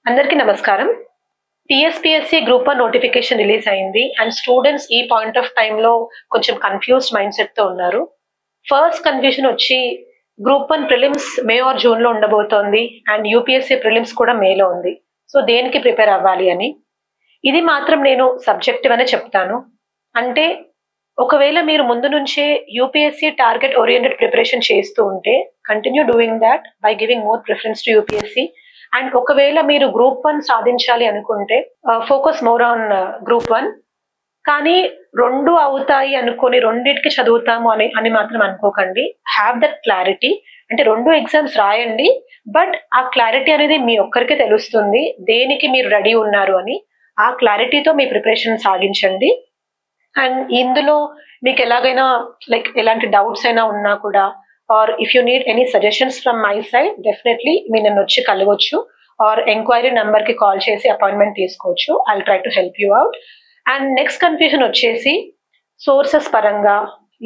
అందరికీ నమస్కారం. TSPSC group 1 notification release అయింది అండ్ స్టూడెంట్స్ ఈ పాయింట్ ఆఫ్ టైంలో కొంచెం కన్ఫ్యూజ్డ్ మైండ్ సెట్తో ఉన్నారు. ఫస్ట్ కన్ఫ్యూజన్ వచ్చి గ్రూప్ 1 ప్రిలిమ్స్ మే ఆర్ జూన్లో ఉండబోతోంది అండ్ యూపీఎస్సీ ప్రిలిమ్స్ కూడా మేలో ఉంది. సో దేనికి ప్రిపేర్ అవ్వాలి అని. ఇది మాత్రం నేను సబ్జెక్టివ్ అనే చెప్తాను. అంటే ఒకవేళ మీరు ముందు నుంచే యూపీఎస్సీ టార్గెట్ ఓరియంటెడ్ ప్రిపరేషన్ చేస్తూ ఉంటే continue doing that by giving more preference to UPSC. And ఒకవేళ మీరు గ్రూప్ 1 సాధించాలి అనుకుంటే ఫోకస్ మోర్ ఆన్ గ్రూప్ 1. కానీ రెండు అవుతాయి అనుకొని రెండింటికి చదువుతాము అని మాత్రం అనుకోకండి. Have that clarity. అంటే రెండు ఎగ్జామ్స్ రాయండి, బట్ ఆ క్లారిటీ అనేది మీ ఒక్కరికే తెలుస్తుంది దేనికి మీరు రెడీ ఉన్నారు అని. ఆ క్లారిటీతో మీ ప్రిపరేషన్ సాగించండి. అండ్ ఇందులో మీకు ఎలాగైనా ఎలాంటి డౌట్స్ అయినా ఉన్నా కూడా or if you need any suggestions from my side definitely మీరు నన్ను వచ్చి కలవచ్చు ఆర్ ఎంక్వైరీ నెంబర్కి కాల్ చేసి అపాయింట్మెంట్ తీసుకోవచ్చు. I try to help you out. And next confusion వచ్చేసి సోర్సెస్ పరంగా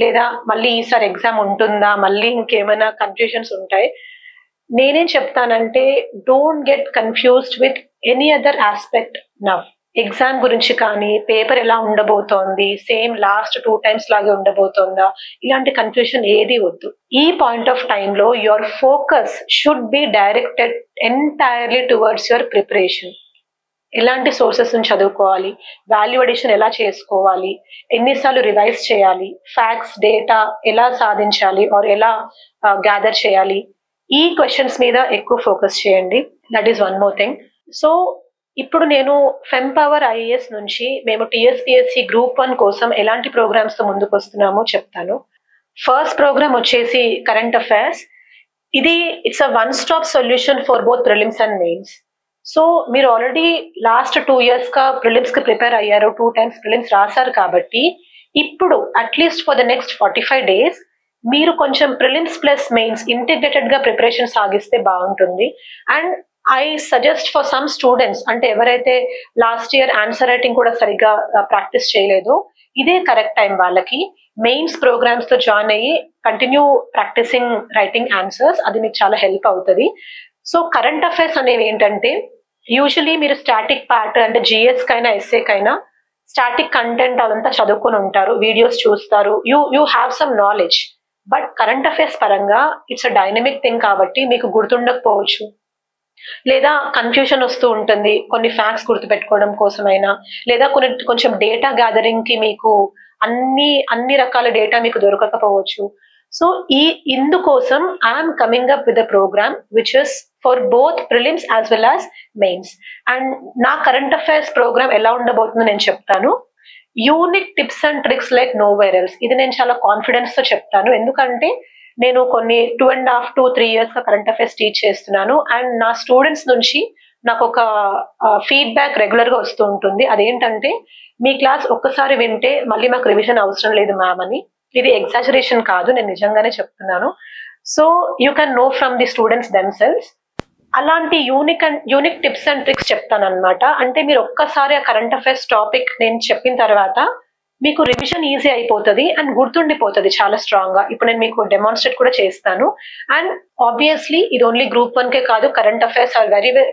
లేదా మళ్ళీ ఈసారి ఎగ్జామ్ ఉంటుందా, మళ్ళీ ఇంకేమైనా కన్ఫ్యూజన్స్ ఉంటాయి. నేనేం చెప్తానంటే don't get confused with any other aspect now. Exam గురించి కానీ పేపర్ ఎలా ఉండబోతోంది, సేమ్ లాస్ట్ 2 times లాగే ఉండబోతోందా, ఇలాంటి కన్ఫ్యూజన్ ఏది వద్దు. ఈ పాయింట్ ఆఫ్ టైంలో your focus should be directed entirely towards your preparation. ఎలాంటి సోర్సెస్ నుంచి చదువుకోవాలి, వాల్యూ అడిషన్ ఎలా చేసుకోవాలి, ఎన్నిసార్లు రివైజ్ చేయాలి, ఫ్యాక్ట్స్ డేటా ఎలా సాధించాలి ఆర్ ఎలా గ్యాదర్ చేయాలి, ఈ క్వశ్చన్స్ మీద ఎక్కువ ఫోకస్ చేయండి. That is one more thing. So ఇప్పుడు నేను ఫెంపవర్ ఐఏఎస్ నుంచి మేము టీఎస్పీఎస్సీ గ్రూప్ 1 కోసం ఎలాంటి ప్రోగ్రామ్స్తో ముందుకు వస్తున్నామో చెప్తాను. ఫస్ట్ ప్రోగ్రామ్ వచ్చేసి కరెంట్ అఫైర్స్. ఇది it's a one stop solution for both prelims and mains. So మీరు ఆల్రెడీ లాస్ట్ 2 yearsగా ప్రిలిమ్స్కి ప్రిపేర్ అయ్యారు, 2 times ప్రిలిమ్స్ రాశారు కాబట్టి ఇప్పుడు at least for the next 45 days మీరు కొంచెం ప్రిలిమ్స్ ప్లస్ మెయిన్స్ ఇంటిగ్రేటెడ్గా ప్రిపరేషన్ సాగిస్తే బాగుంటుంది. And I suggest for some students, అంటే ఎవరైతే లాస్ట్ ఇయర్ ఆన్సర్ రైటింగ్ కూడా సరిగ్గా ప్రాక్టీస్ చేయలేదో ఇదే కరెక్ట్ టైం వాళ్ళకి మెయిన్స్ ప్రోగ్రామ్స్తో జాయిన్ అయ్యి కంటిన్యూ ప్రాక్టీసింగ్ రైటింగ్ ఆన్సర్స్. అది మీకు చాలా హెల్ప్ అవుతుంది. సో కరెంట్ అఫైర్స్ అనేవి ఏంటంటే యూజువలీ మీరు స్టాటిక్ పార్ట్ అంటే జిఎస్ కైనా ఎస్ఏ కైనా స్టాటిక్ కంటెంట్ అదంతా చదువుకొని ఉంటారు, వీడియోస్ చూస్తారు, you have some knowledge. But current affairs పరంగా ఇట్స్ అ డైనమిక్ థింగ్ కాబట్టి మీకు గుర్తుండకపోవచ్చు లేదా కన్ఫ్యూషన్ వస్తూ ఉంటుంది కొన్ని ఫ్యాక్ట్స్ గుర్తుపెట్టుకోవడం కోసమైనా, లేదా కొంచెం డేటా గ్యాదరింగ్ కి మీకు అన్ని రకాల డేటా మీకు దొరకకపోవచ్చు. సో ఇందుకోసం I'm coming up with a program which is for both prelims as well as mains. And నా కరెంట్ అఫైర్స్ ప్రోగ్రామ్ ఎలా ఉండబోతుందో నేను చెప్తాను. Unique tips and tricks like nowhere else. ఇది నేను చాలా కాన్ఫిడెన్స్ తో చెప్తాను, ఎందుకంటే నేను కొన్ని 2.5 to 3 yearsగా కరెంట్ అఫైర్స్ టీచ్ చేస్తున్నాను. అండ్ నా స్టూడెంట్స్ నుంచి నాకు ఒక ఫీడ్బ్యాక్ రెగ్యులర్గా వస్తూ ఉంటుంది. అదేంటంటే మీ క్లాస్ ఒక్కసారి వింటే మళ్ళీ మాకు రివిజన్ అవసరం లేదు మ్యామ్ అని. ఇది ఎగ్జాజరేషన్ కాదు, నేను నిజంగానే చెప్తున్నాను. So you can know from the students themselves. అలాంటి యూనిక్ టిప్స్ అండ్ ట్రిక్స్ చెప్తాను అనమాట. అంటే మీరు ఒక్కసారి ఆ కరెంట్ అఫైర్స్ టాపిక్ నేను చెప్పిన తర్వాత మీకు రివిజన్ ఈజీ అయిపోతుంది అండ్ గుర్తుండిపోతుంది చాలా స్ట్రాంగ్ గా. ఇప్పుడు నేను మీకు డెమాన్స్ట్రేట్ కూడా చేస్తాను. అండ్ ఆబ్వియస్లీ ఇది ఓన్లీ గ్రూప్ 1కే కాదు, current affairs are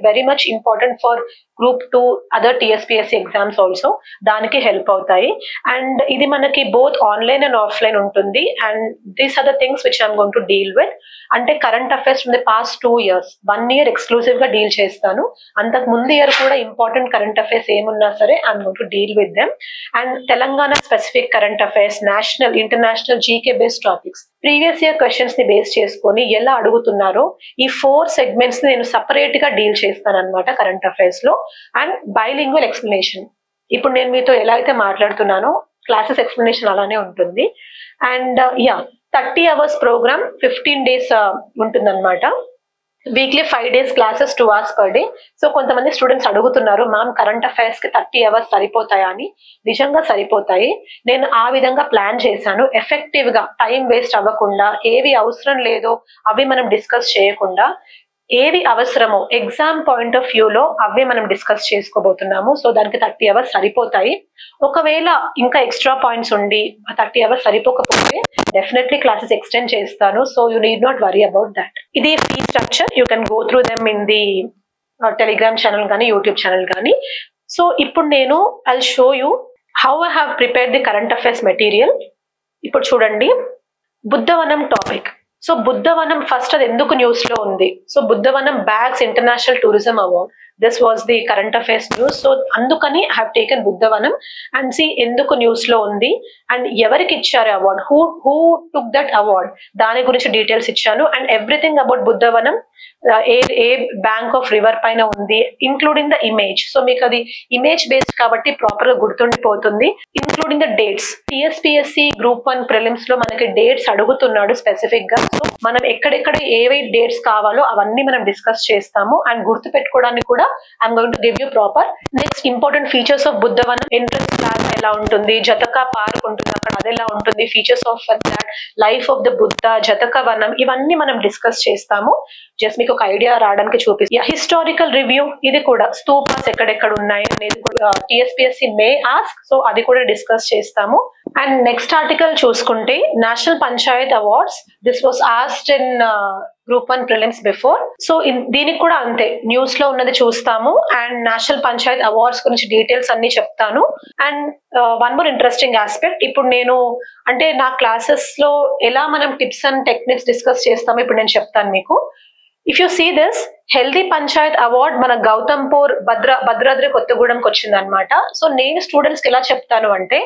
very much important for group 2 other TSPSC exams also. దానికి హెల్ప్ అవుతాయి. అండ్ ఇది మనకి బోత్ ఆన్లైన్ అండ్ ఆఫ్లైన్ ఉంటుంది. And these are the things which I'm going to deal with. అంటే current affairs from the past 2 years, 1 year exclusive గా deal చేస్తాను. అంతకు ముందు ఇయర్ కూడా ఇంపార్టెంట్ కరెంట్ అఫైర్స్ ఏమున్నా సరే I'm going to deal with them. And Telangana specific current affairs, national international GK based topics, previous year questions ని base చేసుకొని ఎలా అడుగుతున్నారో ఈ 4 segments ని నేను సపరేట్ గా డీల్ చేస్తాను అనమాట కరెంట్ అఫైర్స్ లో. అండ్ బైలింగ్వల్ ఎక్స్ప్లెనేషన్, ఇప్పుడు నేను మీతో ఎలా అయితే మాట్లాడుతున్నానో క్లాసెస్ ఎక్స్ప్లెనేషన్ అలానే ఉంటుంది. అండ్ 30 hours ప్రోగ్రామ్ 15 days ఉంటుందన్నమాట. Weekly 5 days classes 2 hours per day. So కొంతమంది స్టూడెంట్స్ అడుగుతున్నారు మ్యామ్ కరెంట్ అఫైర్స్ కి 30 hours సరిపోతాయా అని. నిజంగా సరిపోతాయి. నేను ఆ విధంగా ప్లాన్ చేశాను. ఎఫెక్టివ్ గా టైం వేస్ట్ అవ్వకుండా, ఏవి అవసరం లేదో అవి మనం డిస్కస్ చేయకుండా, ఏవి అవసరమో ఎగ్జామ్ పాయింట్ ఆఫ్ వ్యూలో అవే మనం డిస్కస్ చేసుకోబోతున్నాము. సో దానికి 30 hours సరిపోతాయి. ఒకవేళ ఇంకా ఎక్స్ట్రా పాయింట్స్ ఉండి 30 hours సరిపోకపోతే డెఫినెట్లీ క్లాసెస్ ఎక్స్టెండ్ చేస్తాను. So you need not worry about that. ఇది fee structure, you can go through them in the Telegram channel కానీ యూట్యూబ్ ఛానల్ కానీ. సో ఇప్పుడు నేను I show you how I have prepared the current affairs material. ఇప్పుడు చూడండి, Buddhavanam topic. So Buddhavanam first అది ఎందుకు news లో ఉంది? So Buddhavanam bags international tourism award. This was the current affairs news. So అందుకని I have taken Buddhavanam and see ఎందుకు news లో ఉంది అండ్ ఎవరికి ఇచ్చారు award, who took that award, దాని గురించి డీటెయిల్స్ ఇచ్చాను. And everything about Buddhavanam, a bank of river పైన ఉంది, ఇంక్లూడింగ్ ద ఇమేజ్. సో మీకు అది ఇమేజ్ బేస్డ్ కాబట్టి ప్రాపర్ గా గుర్తుండిపోతుంది. Including the dates. TSPSC group 1 prelims లో మనకి డేట్స్ అడుగుతున్నాడు స్పెసిఫిక్ గా. సో మనం ఎక్కడెక్కడ ఏవై డేట్స్ కావాలో అవన్నీ మనం డిస్కస్ చేస్తాము. అండ్ గుర్తు పెట్టుకోవడానికి కూడా I'm going to give you proper. Next important features of Buddhavanam. Entrance plaza ఎలా ఉంటుంది, జతకా పార్క్ ఉంటుంది అక్కడ, అది ఎలా ఉంటుంది, features of that, life of the Buddha, Jataka Vanam, ఇవన్నీ మనం డిస్కస్ చేస్తాము. జస్ట్ మీకు ఒక ఐడియా రావడానికి చూపిస్తాం. హిస్టారికల్ రివ్యూ, ఇది కూడా స్తూపాస్ ఎక్కడెక్కడ ఉన్నాయి అనేది కూడా టిఎస్పిఎస్సి మే ఆస్క్. సో అది కూడా డిస్కస్ చేస్తాము. అండ్ నెక్స్ట్ ఆర్టికల్ చూసుకుంటే national Panchayat awards. This was asked in group 1 prelims before. So దీనికి కూడా అంతే, న్యూస్ లో ఉన్నది చూస్తాము అండ్ నేషనల్ పంచాయత్ అవార్డ్స్ గురించి డీటెయిల్స్ అన్ని చెప్తాను. And one more interesting aspect, ఇప్పుడు నేను అంటే నా క్లాసెస్ లో ఎలా మనం టిప్స్ అండ్ టెక్నిక్స్ డిస్కస్ చేస్తామో ఇప్పుడు నేను చెప్తాను మీకు. If you see this, healthy panchayat award మన గౌతంపూర్ భద్రాద్రి కొత్తగూడెంకి వచ్చింది అనమాట. సో నేను స్టూడెంట్స్ కి ఎలా చెప్తాను అంటే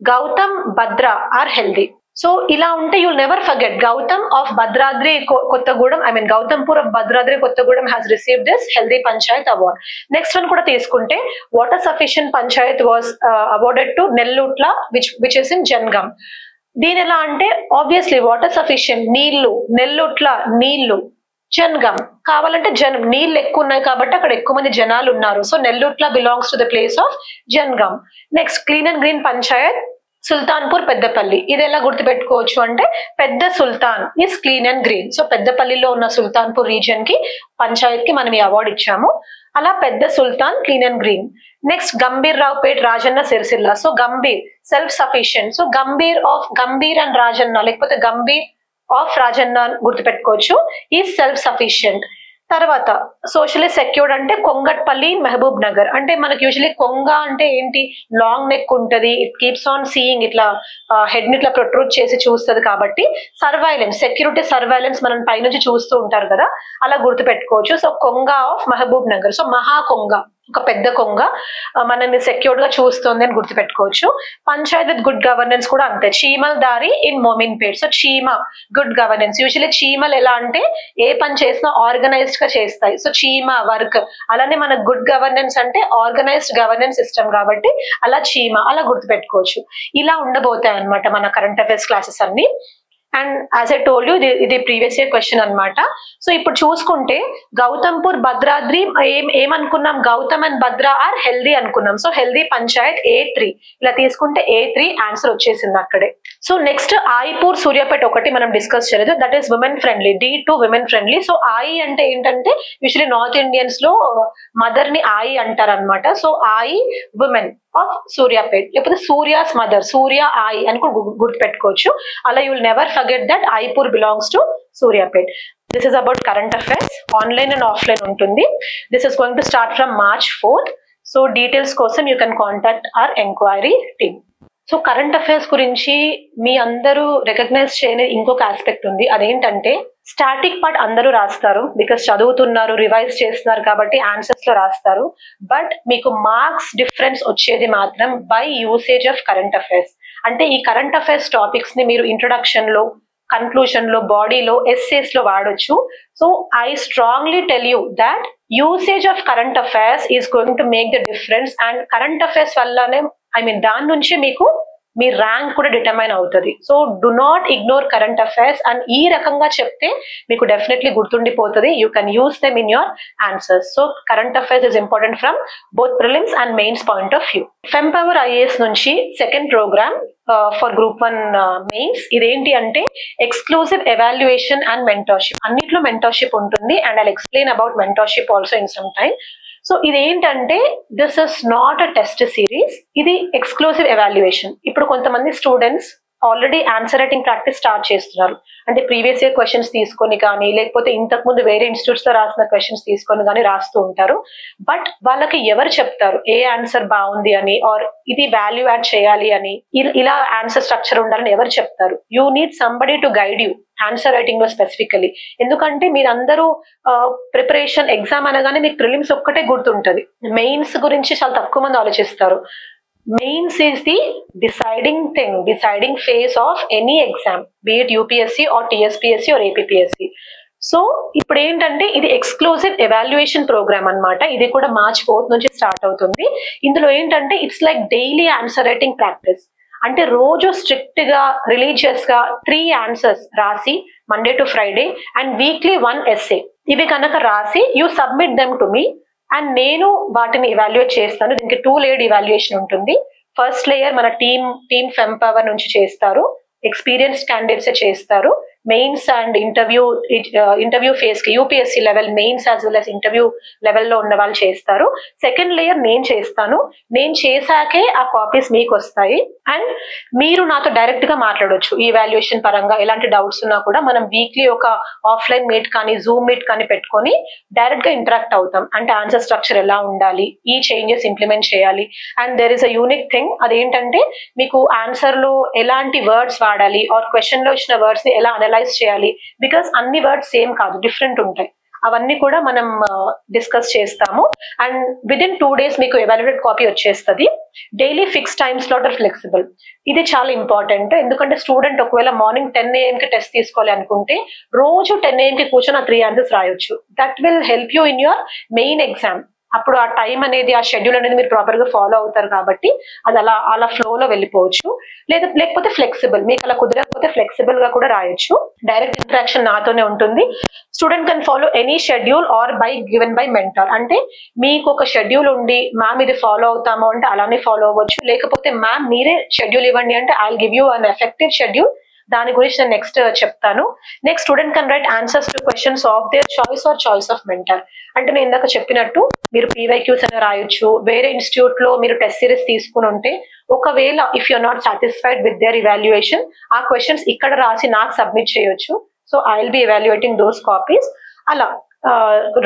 Gautam, Bhadra are healthy. So ఇలా ఉంటే you'll never forget Gautam of Bhadradri Kothagudem, I mean Gautampur of Bhadradri Kothagudem has received this healthy panchayat award. Next one కూడా తీసుకుంటే water sufficient panchayat was awarded to Nellutla which is in Jangaon. దీని ఎలా అంటే ఆబ్వియస్లీ వాటర్ సఫిషియెంట్, నీళ్లు, నెల్లూట్ల నీళ్లు, జన్గం కావాలంటే నీళ్ళు ఎక్కువ ఉన్నాయి కాబట్టి అక్కడ ఎక్కువ మంది జనాలు ఉన్నారు. So Nellutla belongs to the place of Jangaon. Next clean and green panchayat Sultanpur Peddapalli. ఇది ఎలా గుర్తుపెట్టుకోవచ్చు అంటే పెద్ద Sultan is clean and green. So పెద్దపల్లిలో ఉన్న సుల్తాన్పూర్ రీజియన్ కి పంచాయత్ కి మనం ఈ అవార్డు ఇచ్చాము. అలా పెద్ద Sultan clean and green. Next Gambhir Raopet Rajanna Sircilla. So Gambhir self sufficient. So Gambhir and Rajanna లేకపోతే గంభీర్ ఆఫ్ రాజన్న గుర్తుపెట్టుకోవచ్చు, ఈ సెల్ఫ్ సఫిషియెంట్. తర్వాత సోషలీ సెక్యూర్డ్ అంటే కొంగట్పల్లి, మహబూబ్ నగర్. అంటే మనకి యూజువలీ కొంగ అంటే ఏంటి, లాంగ్ నెక్ ఉంటది, ఇట్ కీప్స్ ఆన్ సీయింగ్, ఇట్లా హెడ్ ని ఇట్లా ప్రొట్రూట్ చేసి చూస్తుంది కాబట్టి సర్వైలెన్స్, సెక్యూరిటీ సర్వైలెన్స్ మనం పైనుంచి చూస్తూ ఉంటారు కదా, అలా గుర్తుపెట్టుకోవచ్చు. సో కొంగ ఆఫ్ మహబూబ్ నగర్. సో మహా కొంగ, ఒక పెద్ద కొంగ మనల్ని సెక్యూర్డ్ గా చూస్తుంది అని గుర్తుపెట్టుకోవచ్చు. పంచాయత్ విత్ గుడ్ గవర్నెన్స్ కూడా అంతే, చీమల్ దారి ఇన్ మోమిన్పేట్. సో చీమ గుడ్ గవర్నెన్స్. యూజువల్లీ చీమలు ఎలా అంటే ఏ పని చేసినా ఆర్గనైజ్డ్ గా చేస్తాయి. సో చీమ వర్క్. అలానే మన గుడ్ గవర్నెన్స్ అంటే ఆర్గనైజ్డ్ గవర్నెన్స్ సిస్టమ్ కాబట్టి అలా చీమ, అలా గుర్తుపెట్టుకోవచ్చు. ఇలా ఉండబోతాయి అనమాట మన కరెంట్ అఫైర్స్ క్లాసెస్ అన్ని. And as I told you ఇది ప్రీవియస్ ఇయర్ క్వశ్చన్ అనమాట. సో ఇప్పుడు చూసుకుంటే గౌతంపూర్ భద్రాద్రి ఏమనుకున్నాం, Gautam and Bhadra are healthy అనుకున్నాం. సో హెల్దీ పంచాయత్ A3, ఇలా తీసుకుంటే A3 ఆన్సర్ వచ్చేసింది అక్కడే. సో నెక్స్ట్ ఆయపూర్ సూర్యాపేట ఒకటి మనం డిస్కస్ చేయలేదు, that is women friendly, D2 women friendly. So ఆయి అంటే ఏంటంటే యూజువల్లీ నార్త్ ఇండియన్స్ లో మదర్ ని ఆయి అంటారు అనమాట. సో ఆయి విమెన్ ఆఫ్ సూర్యాపేట్, లేకపోతే సూర్యాస్ మదర్, సూర్య ఆయి అని కూడా గుర్తుపెట్టుకోవచ్చు. అలా you will never forget that Ayapur belongs to Suryapet. This is about current affairs. Online and offline ఉంటుంది. This is going to start from March 4th. So details కోసం you can contact our enquiry team. So current affairs గురించి మీ అందరూ recognise చేయని ఇంకొక aspect ఉంది. అదేంటంటే static part అందరూ రాస్తారు, బికాస్ చదువుతున్నారు, రివైజ్ చేస్తున్నారు కాబట్టి ఆన్సర్స్ లో రాస్తారు. బట్ మీకు మార్క్స్ డిఫరెన్స్ వచ్చేది మాత్రం by usage of current affairs. అంటే ఈ కరెంట్ అఫైర్స్ టాపిక్స్ ని మీరు ఇంట్రొడక్షన్ లో, కన్క్లూజన్ లో, బాడీలో, ఎస్సేస్ లో వాడొచ్చు. So I strongly tell you that usage of current affairs is going to make the difference. And current affairs వల్లనే దాని నుంచి మీకు మీ ర్యాంక్ కూడా డిటర్మైన్ అవుతుంది. So do not ignore current affairs. And ఈ రకంగా చెప్తే మీకు డెఫినెట్లీ గుర్తుండిపోతుంది. You can use them in your answers. So current affairs is important from both prelims and mains point of view. Fempower IAS నుంచి second programme for group 1 mains. ఇదేంటి అంటే exclusive evaluation and mentorship. అన్నిట్లో mentorship ఉంటుంది and I'll explain about mentorship also in some time. So ఇదేంటంటే this is not a test series, ఇది exclusive evaluation. ఇప్పుడు కొంతమంది students already answer writing practice start చేస్తున్నారు. అంటే ప్రీవియస్ ఇయర్ క్వశ్చన్స్ తీసుకొని కానీ, లేకపోతే ఇంతకు ముందు వేరే ఇన్స్టిట్యూట్స్ లో రాసిన క్వశ్చన్స్ తీసుకొని కానీ రాస్తూ ఉంటారు. బట్ వాళ్ళకి ఎవరు చెప్తారు ఏ ఆన్సర్ బాగుంది అని, ఆర్ ఇది వాల్యూ యాడ్ చేయాలి అని, ఇలా ఆన్సర్ స్ట్రక్చర్ ఉండాలని ఎవరు చెప్తారు? You need somebody to guide you answer writing లో స్పెసిఫికలీ. ఎందుకంటే మీరందరూ ప్రిపరేషన్ ఎగ్జామ్ అనగానే మీకు ప్రిలిమ్స్ ఒక్కటే గుర్తుంటది, మెయిన్స్ గురించి చాలా తక్కువ మంది ఆలోచిస్తారు. Mains is the deciding phase of any exam, be it UPSC or TSPSC or APPSC. So ఇప్పుడు ఏంటంటే ఇది ఎక్స్క్లూజివ్ ఎవాల్యుయేషన్ ప్రోగ్రామ్ అన్నమాట. ఇది కూడా March 4th నుంచి స్టార్ట్ అవుతుంది. ఇందులో ఏంటంటే it's like daily answer writing practice. అంటే రోజు స్ట్రిక్ట్ గా రిలీజియస్ గా 3 ఆన్సర్స్ రాసి Monday to Friday and weekly 1 essay ఇవి కనుక రాసి you submit them to me and నేను వాటిని ఇవాల్యుయేట్ చేస్తాను. దీనికి 2 లేయర్ ఇవాల్యుయేషన్ ఉంటుంది. ఫస్ట్ లేయర్ మన టీమ్ ఫెంపవర్ నుంచి చేస్తారు, ఎక్స్పీరియన్స్డ్ క్యాండిడేట్స్ చేస్తారు. మెయిన్స్ అండ్ ఇంటర్వ్యూ ఫేస్ కి UPSC level mains as well as interview లెవెల్లో ఉన్న వాళ్ళు చేస్తారు. సెకండ్ లేయర్ నేను చేస్తాను. నేను చేశాకే ఆ కాపీస్ మీకు వస్తాయి అండ్ మీరు నాతో డైరెక్ట్ గా మాట్లాడొచ్చు. ఈ వాల్యుయేషన్ పరంగా ఎలాంటి డౌట్స్ ఉన్నా కూడా మనం వీక్లీ ఒక ఆఫ్లైన్ మీట్ కానీ జూమ్ మీట్ కానీ పెట్టుకొని డైరెక్ట్ గా ఇంటరాక్ట్ అవుతాం. అంటే ఆన్సర్ స్ట్రక్చర్ ఎలా ఉండాలి, ఈ చేంజెస్ ఇంప్లిమెంట్ చేయాలి. And there is a unique thing, అదేంటంటే మీకు ఆన్సర్ లో ఎలాంటి వర్డ్స్ వాడాలి ఆర్ క్వశ్చన్ లో ఇచ్చిన వర్డ్స్ ని ఎలా అనలైజ్ చేయాలి, బికాస్ అన్ని వర్డ్స్ సేమ్ కాదు, డిఫరెంట్ ఉంటాయి. అవన్నీ కూడా మనం డిస్కస్ చేస్తాము. అండ్ విదిన్ 2 days మీకు ఎవాల్యుయేటెడ్ కాపీ వచ్చేస్తుంది. Daily fix time slot or flexible. ఇది చాలా ఇంపార్టెంట్, ఎందుకంటే స్టూడెంట్ ఒకవేళ మార్నింగ్ 10 AM కి టెస్ట్ తీసుకోవాలి అనుకుంటే రోజు 10 AM కి కూర్చొని ఆ 3 ఆన్సర్స్ రాయొచ్చు. That will help you in your main exam. అప్పుడు ఆ టైం అనేది, ఆ షెడ్యూల్ అనేది మీరు ప్రాపర్ గా ఫాలో అవుతారు కాబట్టి అది అలా ఫ్లోలో వెళ్ళిపోవచ్చు. లేకపోతే ఫ్లెక్సిబుల్, మీకు అలా కుదరకపోతే ఫ్లెక్సిబుల్ గా కూడా రాయొచ్చు. డైరెక్ట్ ఇంటరాక్షన్ నాతోనే ఉంటుంది. Student can follow any schedule are given by mentor. అంటే మీకు ఒక షెడ్యూల్ ఉండి మ్యామ్ ఇది ఫాలో అవుతాము అంటే అలానే ఫాలో అవ్వచ్చు. లేకపోతే మ్యామ్ మీరే షెడ్యూల్ ఇవ్వండి అంటే I will give you an effective schedule. దాని గురించి నేను నెక్స్ట్ చెప్తాను. Next student can write answers to questions of their choice or choice of mentor. అంటే నేను ఇందాక చెప్పినట్టు మీరు PYQs అని రాయొచ్చు. వేరే ఇన్స్టిట్యూట్ లో మీరు టెస్ట్ సిరీస్ తీసుకుని ఉంటే ఒకవేళ if you're not satisfied with their evaluation ఆ క్వశ్చన్స్ ఇక్కడ రాసి నాకు సబ్మిట్ చేయొచ్చు. So I will be evaluating those copies. అలా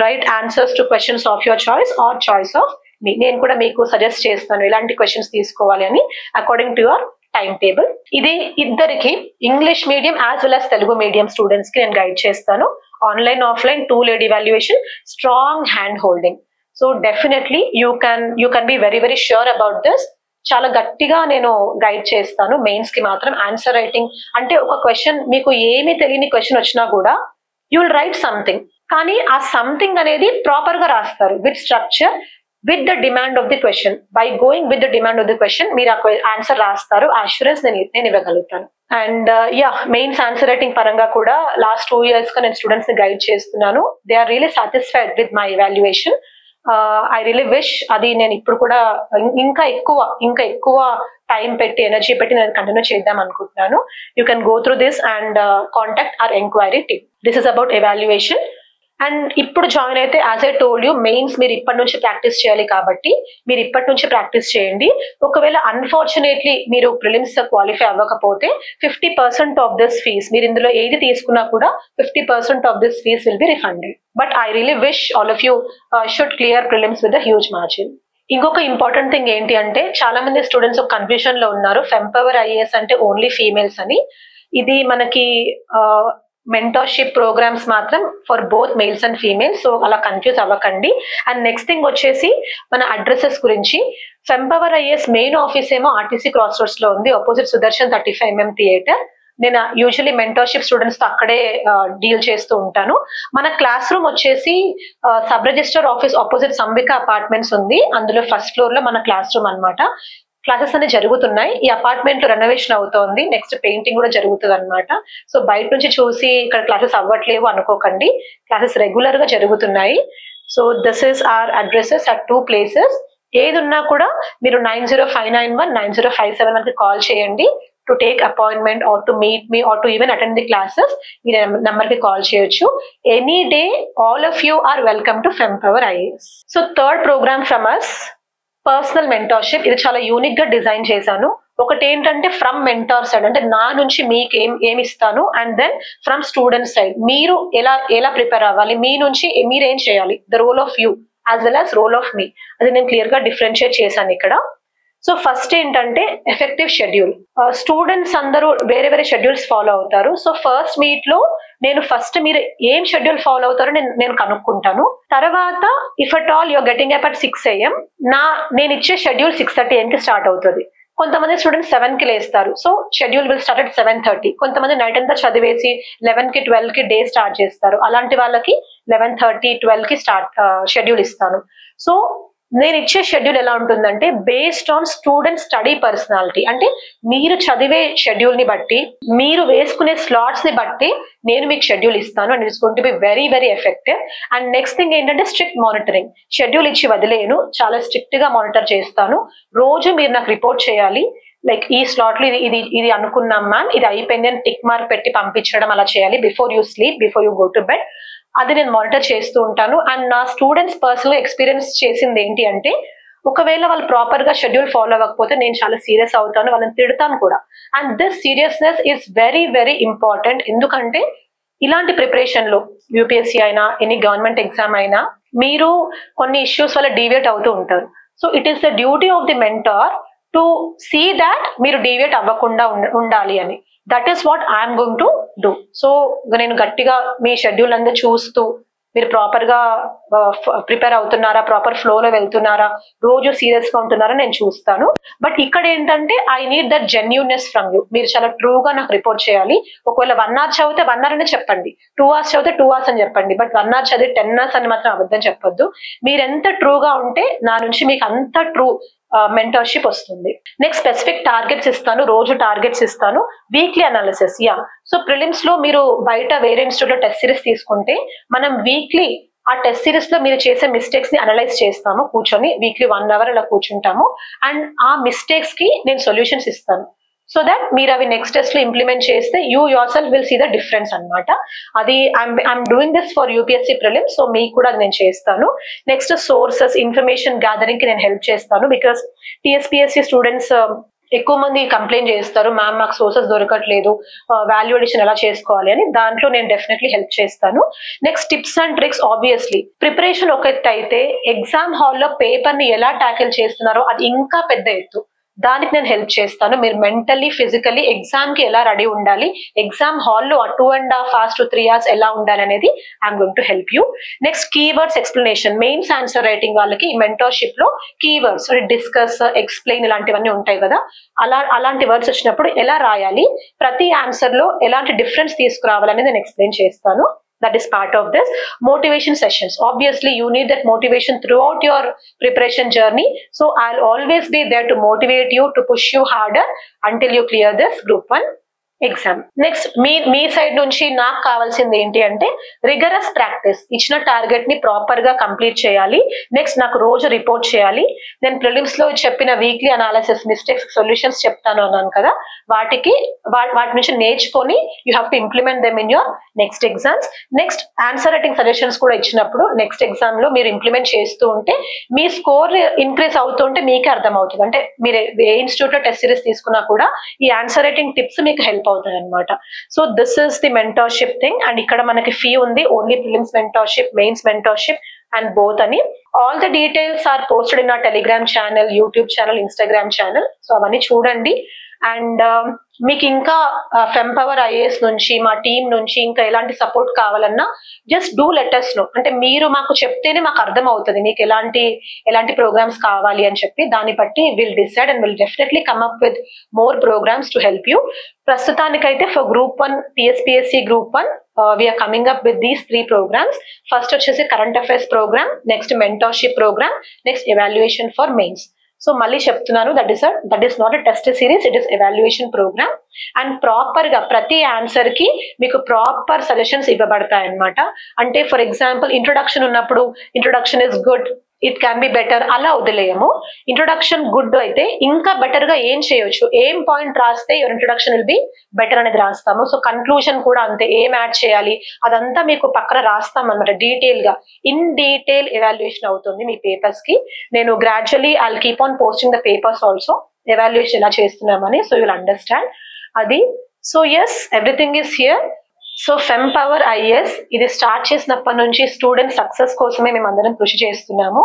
write answers to questions of your choice or choice of me. నేను కూడా మీకు సజెస్ట్ చేస్తాను ఎలాంటి క్వశ్చన్స్ తీసుకోవాలి అని according to your time table. ఇది ఇద్దరికి English medium as well as Telugu medium students కి నేను గైడ్ చేస్తాను. Online offline 2 layer evaluation, strong hand holding. So definitely you can be very very sure about this. చాలా గట్టిగా నేను గైడ్ చేస్తాను. Mains కి మాత్రం ఆన్సర్ రైటింగ్ అంటే ఒక క్వశ్చన్ మీకు ఏమీ తెలియని క్వశ్చన్ వచ్చినా కూడా యూ విల్ రైట్ సంథింగ్, కానీ ఆ సంథింగ్ అనేది ప్రాపర్ గా రాస్తారు with structure, with the demand of the question. By going with the demand of the question మీరు ఆన్సర్ రాస్తారు. అష్యూరెన్స్ నేను ఇవ్వగలుగుతాను. అండ్ మెయిన్స్ ఆన్సర్ రైటింగ్ పరంగా కూడా లాస్ట్ 2 years గా నేను స్టూడెంట్స్ ని గైడ్ చేస్తున్నాను. They are really satisfied with my evaluation. I really wish అది నేను ఇప్పుడు కూడా ఇంకా ఎక్కువ టైం పెట్టి ఎనర్జీ పెట్టి నేను కంటిన్యూ చేద్దాం అనుకుంటున్నాను. You can go through this and contact our enquiry team. This is about evaluation. And ఇప్పుడు జాయిన్ అయితే as I told you mains మీరు ఇప్పటి నుంచి ప్రాక్టీస్ చేయాలి కాబట్టి మీరు ఇప్పటి నుంచి ప్రాక్టీస్ చేయండి. ఒకవేళ అన్ఫార్చునేట్లీ మీరు ప్రిలిమ్స్ క్వాలిఫై అవ్వకపోతే 50% ఆఫ్ దిస్ ఫీజ్, మీరు ఇందులో ఏది తీసుకున్నా కూడా 50% off this fees will be refunded. But I really wish all of you should clear prelims with a huge margin. ఇంకొక ఇంపార్టెంట్ థింగ్ ఏంటి అంటే చాలా మంది స్టూడెంట్స్ ఒక కన్ఫ్యూజన్ లో ఉన్నారు, ఫెంపవర్ IAS అంటే ఓన్లీ ఫీమేల్స్ అని. ఇది మనకి మెంటర్షిప్ ప్రోగ్రామ్స్ మాత్రం for both males and females. So అలా కన్ఫ్యూజ్ అవ్వకండి. అండ్ నెక్స్ట్ థింగ్ వచ్చేసి మన అడ్రసెస్ గురించి. ఫెంపవర్ IAS మెయిన్ ఆఫీస్ ఏమో RTC క్రాస్ రోడ్స్ లో ఉంది, ఆపోజిట్ సుదర్శన్ 35mm థియేటర్. నేను యూజువల్లీ మెంటర్షిప్ స్టూడెంట్స్ తో అక్కడే డీల్ చేస్తూ ఉంటాను. మన క్లాస్ రూమ్ వచ్చేసి sub register office opposite Samvika apartments ఉంది, అందులో ఫస్ట్ ఫ్లోర్ లో మన క్లాస్ రూమ్ అనమాట. క్లాసెస్ అన్ని జరుగుతున్నాయి. ఈ అపార్ట్మెంట్ లో రెనోవేషన్ అవుతోంది, నెక్స్ట్ పెయింటింగ్ కూడా జరుగుతుంది అనమాట. సో బయట నుంచి చూసి ఇక్కడ క్లాసెస్ అవ్వట్లేవు అనుకోకండి, క్లాసెస్ రెగ్యులర్ గా జరుగుతున్నాయి. So this is our addresses at 2 places. ఏది ఉన్నా కూడా మీరు 905991 9057 కి కాల్ చేయండి to take appointment or to meet me or to even attend the classes. ఈ నెంబర్ కి కాల్ చేయొచ్చు. Any day all of you are welcome to Fempower IAS. So third programme from us, personal mentorship. ఇది చాలా unique గా design చేశాను. ఒకటి ఏంటంటే from mentor side, అంటే నా నుంచి మీకు ఏమి ఇస్తాను, and then from student side మీరు ఎలా ప్రిపేర్ అవ్వాలి, మీ నుంచి మీరేం చేయాలి, the role of you as well as role of me, అది నేను క్లియర్ గా డిఫరెన్షియేట్ చేశాను ఇక్కడ. సో ఫస్ట్ ఏంటంటే ఎఫెక్టివ్ షెడ్యూల్. స్టూడెంట్స్ అందరూ వేరే వేరే షెడ్యూల్స్ ఫాలో అవుతారు. సో ఫస్ట్ మీట్ లో నేను ఫస్ట్ మీరు ఏం షెడ్యూల్ ఫాలో అవుతారో నేను కనుక్కుంటాను. తర్వాత if at all you're getting up at 6 AM, నేను ఇచ్చే షెడ్యూల్ 6:30 AM కి స్టార్ట్ అవుతుంది. కొంతమంది స్టూడెంట్స్ 7 కి లేస్తారు, so schedule will start at 7:30. కొంతమంది నైట్ అంతా చదివేసి 11 కి 12 కి డే స్టార్ట్ చేస్తారు. అలాంటి వాళ్ళకి 11:30 12 కి షెడ్యూల్ ఇస్తాను. సో నేను ఇచ్చే షెడ్యూల్ ఎలా ఉంటుందంటే based on student study personality, అంటే మీరు చదివే షెడ్యూల్ ని బట్టి, మీరు వేసుకునే స్లాట్స్ ని బట్టి నేను మీకు షెడ్యూల్ ఇస్తాను, and it's going to be very very effective. And next thing ఏంటంటే స్ట్రిక్ట్ మానిటరింగ్. షెడ్యూల్ ఇచ్చి వదిలేను, చాలా స్ట్రిక్ట్ గా మానిటర్ చేస్తాను. రోజు మీరు నాకు రిపోర్ట్ చేయాలి, లైక్ ఈ స్లాట్ లో ఇది అనుకున్నాం మ్యామ్, ఇది అయిపోయింది అని టిక్ మార్క్ పెట్టి పంపించడం అలా చేయాలి before you sleep, before you go to bed. అది నేను మానిటర్ చేస్తూ ఉంటాను. అండ్ నా స్టూడెంట్స్ పర్సనల్ ఎక్స్పీరియన్స్ చేసింది ఏంటి అంటే, ఒకవేళ వాళ్ళు ప్రాపర్ గా షెడ్యూల్ ఫాలో అవ్వకపోతే నేను చాలా సీరియస్ అవుతాను, వాళ్ళని తిడతాను కూడా. And this seriousness is very very important. ఎందుకంటే ఇలాంటి ప్రిపరేషన్ లో యూపీఎస్సీ అయినా ఎనీ గవర్నమెంట్ ఎగ్జామ్ అయినా మీరు కొన్ని ఇష్యూస్ వల్ల డీవియేట్ అవుతూ ఉంటారు. So it is the duty of the mentor to see that మీరు డీవియేట్ అవ్వకుండా ఉండాలి అని. That is what I'm going to do. So నేను గట్టిగా మీ షెడ్యూల్ అంతా చూస్తూ మీరు ప్రాపర్ గా ప్రిపేర్ అవుతున్నారా, ప్రాపర్ ఫ్లో లో వెళ్తున్నారా, రోజు సీరియస్ గా ఉంటున్నారా నేను చూస్తాను. బట్ ఇక్కడ ఏంటంటే I need that genuineness from you. మీరు చాలా ట్రూగా నాకు రిపోర్ట్ చేయాలి. ఒకవేళ 1 hour చదివితే 1 hour అనే చెప్పండి, 2 hours చదివితే 2 hours అని చెప్పండి. బట్ 1 hour చదివి 10 hours అని మాత్రం అబద్ధం చెప్పొద్దు. మీరు ఎంత ట్రూగా ఉంటే నా నుంచి మీకు అంత ట్రూ మెంటర్షిప్ వస్తుంది. నెక్స్ట్ స్పెసిఫిక్ టార్గెట్స్ ఇస్తాను, రోజు టార్గెట్స్ ఇస్తాను. Weekly analysis. సో ప్రిలిమ్స్ లో మీరు బయట వేరే ఇన్స్టిట్యూట్ లో టెస్ట్ సిరీస్ తీసుకుంటే మనం వీక్లీ ఆ టెస్ట్ సిరీస్ లో మీరు చేసే మిస్టేక్స్ ని అనలైజ్ చేస్తాము కూర్చొని, వీక్లీ 1 hour అలా కూర్చుంటాము. అండ్ ఆ మిస్టేక్స్ కి నేను సొల్యూషన్స్ ఇస్తాను. సో దట్ మీరు అవి నెక్స్ట్ టెస్ట్ లో ఇంప్లిమెంట్ చేస్తే you yourself will see the difference అనమాట. అది I'm doing this for UPSC prelims, so మీకు కూడా నేను చేస్తాను. నెక్స్ట్ సోర్సెస్, ఇన్ఫర్మేషన్ గ్యాదరింగ్ కి నేను హెల్ప్ చేస్తాను. బికాస్ టీఎస్పీఎస్సీ స్టూడెంట్స్ ఎక్కువ మంది కంప్లైంట్ చేస్తారు, మ్యామ్ మాకు సోర్సెస్ దొరకట్లేదు, వాల్యూ అడిషన్ ఎలా చేసుకోవాలి అని. దాంట్లో నేను డెఫినెట్లీ హెల్ప్ చేస్తాను. Next tips and tricks. Obviously preparation ఒక ఎత్తు అయితే ఎగ్జామ్ హాల్లో పేపర్ ని ఎలా ట్యాకిల్ చేస్తున్నారో అది ఇంకా పెద్ద ఎత్తు. దానికి నేను హెల్ప్ చేస్తాను. మీరు మెంటల్లీ ఫిజికల్లీ ఎగ్జామ్ కి ఎలా రెడీ ఉండాలి, ఎగ్జామ్ హాల్లో 2.5 hours to 3 hours ఎలా ఉండాలి అనేది I'm going to help you. Next keywords explanation. Mains answer writing వాళ్ళకి ఈ మెంటర్షిప్ లో కీవర్డ్స్, డిస్కస్, ఎక్స్ప్లెయిన్ ఇలాంటివన్నీ ఉంటాయి కదా, అలాంటి వర్డ్స్ వచ్చినప్పుడు ఎలా రాయాలి, ప్రతి ఆన్సర్ లో ఎలాంటి డిఫరెన్స్ తీసుకురావాలనేది నేను ఎక్స్ప్లెయిన్ చేస్తాను. That is part of this. Motivation sessions. Obviously, you need that motivation throughout your preparation journey. So, I'll always be there to motivate you, to push you harder until you clear this Group 1 exam. Next me side నుంచి నాకు కావాల్సింది ఏంటి అంటే rigorous practice. ఇచ్చిన target ని proper గా complete చేయాలి. Next నాకు రోజు రిపోర్ట్ చేయాలి. నేను ప్రిలిమ్స్ లో చెప్పిన వీక్లీ అనాలిసిస్, మిస్టేక్స్, సొల్యూషన్స్ చెప్తాను అన్నాను కదా, వాటి నుంచి నేర్చుకొని you have to implement them in your next exams. Next answer writing suggestions కూడా ఇచ్చినప్పుడు నెక్స్ట్ ఎగ్జామ్ లో మీరు ఇంప్లిమెంట్ చేస్తూ ఉంటే మీ స్కోర్ ఇంక్రీజ్ అవుతుంటే మీకే అర్థం అవుతుంది. అంటే మీరు ఏ ఇన్స్టిట్యూట్ లో టెస్ట్ సిరీస్ తీసుకున్నా కూడా ఈ ఆన్సర్ రైటింగ్ టిప్స్ మీకు హెల్ప్ అవుతాయి అనమాట. So this is the mentorship thing. And ఇక్కడ మనకి ఫీ ఉంది, only prelims mentorship, mains mentorship and both అని. All the details are posted in ఆ Telegram channel, YouTube channel, Instagram channel. So అవన్నీ చూడండి. అండ్ మీకు ఇంకా ఫెంపవర్ ఐఏఎస్ నుంచి, మా టీం నుంచి ఇంకా ఎలాంటి సపోర్ట్ కావాలన్నా just do let us know. అంటే మీరు మాకు చెప్తేనే మాకు అర్థం అవుతుంది మీకు ఎలాంటి ప్రోగ్రామ్స్ కావాలి అని చెప్పి. దాన్ని బట్టి will decide and will definitely come up with more programs to help you. ప్రస్తుతానికైతే for Group 1 TSPSC Group 1 we are coming up with these 3 programs. First వచ్చేసి current affairs program, next mentorship program, next evaluation for mains. So మళ్ళీ చెప్తున్నాను, that is not a test series, it is evaluation program. And proper గా ప్రతి answer కి మీకు proper suggestions ఇవ్వబడతాయి అనమాట. అంటే ఫర్ ఎగ్జాంపుల్ ఇంట్రొడక్షన్ ఉన్నప్పుడు introduction is good, it can be better అలా వదిలేయము. ఇంట్రొడక్షన్ గుడ్ అయితే ఇంకా బెటర్ గా ఏం చేయొచ్చు, ఏం పాయింట్ రాస్తే your introduction will be better అనేది రాస్తాము. సో కన్క్లూజన్ కూడా అంతే, ఏం యాడ్ చేయాలి అదంతా మీకు పక్కన రాస్తాం అనమాట. డీటెయిల్ గా ఇన్ డీటెయిల్ ఎవాల్యుయేషన్ అవుతుంది మీ పేపర్స్ కి. నేను gradually I'll keep on posting the papers also. Evaluation ఎలా చేస్తున్నామని. సో యూ విల్ అండర్స్టాండ్ అది. So yes, everything is here. So Fempower IAS ఇది స్టార్ట్ చేసినప్పటి నుంచి స్టూడెంట్ సక్సెస్ కోసమే మేము అందరం కృషి చేస్తున్నాము.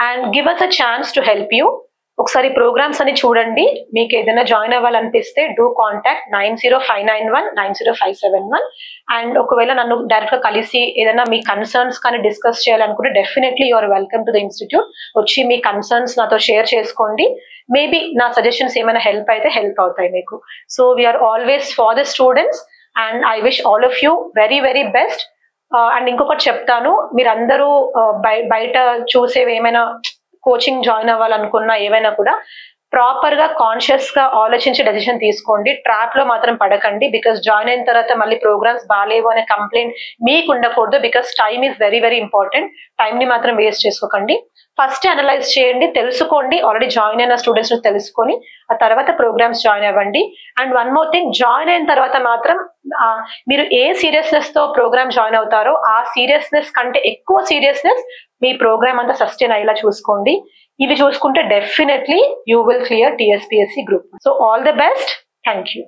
And give us a chance to help you. ఒకసారి ప్రోగ్రామ్స్ అని చూడండి. మీకు ఏదైనా జాయిన్ అవ్వాలనిపిస్తే డూ కాంటాక్ట్ 9059919051. అండ్ ఒకవేళ నన్ను డైరెక్ట్ గా కలిసి ఏదైనా మీ కన్సర్న్స్ కానీ డిస్కస్ చేయాలనుకుంటే definitely you're welcome to the institute. వచ్చి మీ కన్సర్న్స్ నాతో షేర్ చేసుకోండి. మేబీ నా సజెషన్స్ ఏమైనా హెల్ప్ అయితే హెల్ప్ అవుతాయి మీకు. So we're always for the students and I wish all of you very very best. అండ్ ఇంకొకటి చెప్తాను, మీరందరూ బయట చూసేవి ఏమైనా కోచింగ్ జాయిన్ అవ్వాలనుకున్నా ఏవైనా కూడా ప్రాపర్ గా కాన్షియస్ గా ఆలోచించి డెసిషన్ తీసుకోండి. ట్రాప్ లో మాత్రం పడకండి. బికాస్ జాయిన్ అయిన తర్వాత మళ్ళీ ప్రోగ్రామ్స్ బాగాలేవు అనే కంప్లైంట్ మీకు ఉండకూడదు. Because time is very very important. Time ని మాత్రం వేస్ట్ చేసుకోకండి. ఫస్ట్ అనలైజ్ చేయండి, తెలుసుకోండి. ఆల్రెడీ జాయిన్ అయిన స్టూడెంట్స్ తెలుసుకొని ఆ తర్వాత ప్రోగ్రామ్స్ జాయిన్ అవ్వండి. And one more thing, join అయిన తర్వాత మాత్రం మీరు ఏ సీరియస్నెస్ తో ప్రోగ్రామ్ జాయిన్ అవుతారో ఆ సీరియస్నెస్ కంటే ఎక్కువ సీరియస్నెస్ మీ ప్రోగ్రామ్ అంతా సస్టైన్ అయ్యేలా చూసుకోండి. ఇవి చూసుకుంటే definitely you will clear TSPSC group. So all the best. Thank you.